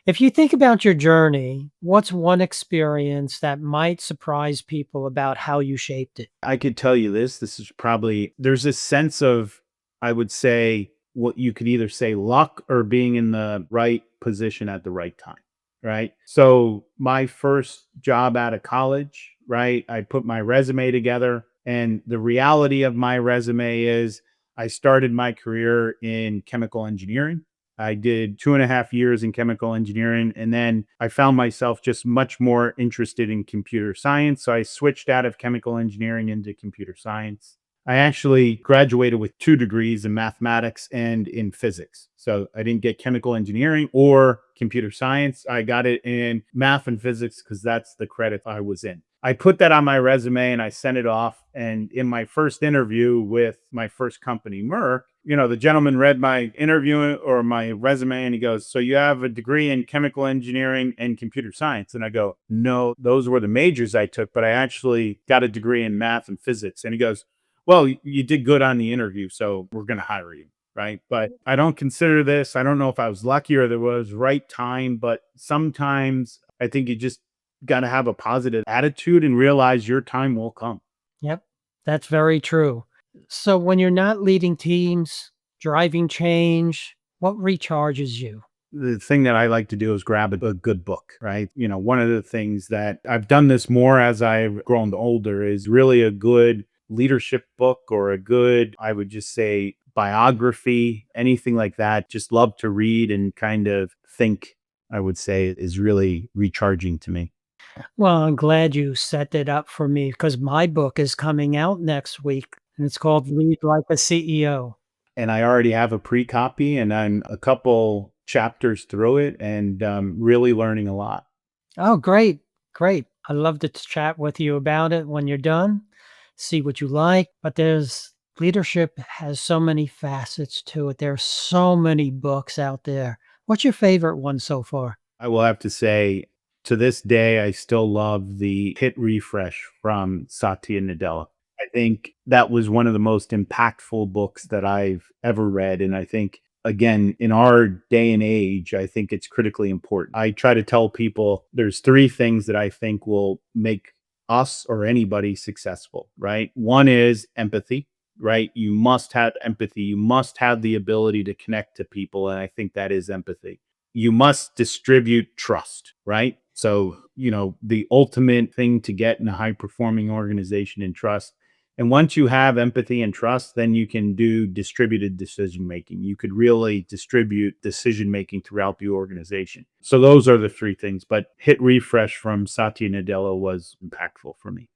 If you think about your journey, what's one experience that might surprise people about how you shaped it? I could tell you this. This is probably there's a sense of, I would say, what you could either say luck or being in the right position at the right time. Right. So my first job out of college, right? I put my resume together, and the reality of my resume is I started my career in chemical engineering. I did 2.5 years in chemical engineering, and then I found myself just much more interested in computer science. So I switched out of chemical engineering into computer science. I actually graduated with 2 degrees in mathematics and in physics. So I didn't get chemical engineering or computer science. I got it in math and physics because that's the credit I was in. I put that on my resume and I sent it off. And in my first interview with my first company, Merck, the gentleman read my interview or my resume and he goes, "So you have a degree in chemical engineering and computer science?" And I go, "No, those were the majors I took, but I actually got a degree in math and physics." And he goes, "Well, you did good on the interview, so we're going to hire you." Right. But I don't consider this, I don't know if I was lucky or there was right time, but sometimes I think you just got to have a positive attitude and realize your time will come. Yep, that's very true. So when you're not leading teams, driving change, what recharges you? The thing that I like to do is grab a good book, right? One of the things that I've done this more as I've grown older is really a good leadership book or a good, I would just say, biography, anything like that. Just love to read and kind of think, I would say, is really recharging to me. Well, I'm glad you set it up for me because my book is coming out next week and it's called Lead Like a CEO. And I already have a pre copy and I'm a couple chapters through it and really learning a lot. Oh, great. Great. I'd love to chat with you about it when you're done, see what you like. But leadership has so many facets to it. There's so many books out there. What's your favorite one so far? I will have to say, to this day, I still love the Hit Refresh from Satya Nadella. I think that was one of the most impactful books that I've ever read. And I think, again, in our day and age, I think it's critically important. I try to tell people there's 3 things that I think will make us or anybody successful, right? One is empathy, right? You must have empathy. You must have the ability to connect to people. And I think that is empathy. You must distribute trust, right? So, the ultimate thing to get in a high performing organization in trust. And once you have empathy and trust, then you can do distributed decision making. You could really distribute decision making throughout the organization. So those are the 3 things. But Hit Refresh from Satya Nadella was impactful for me.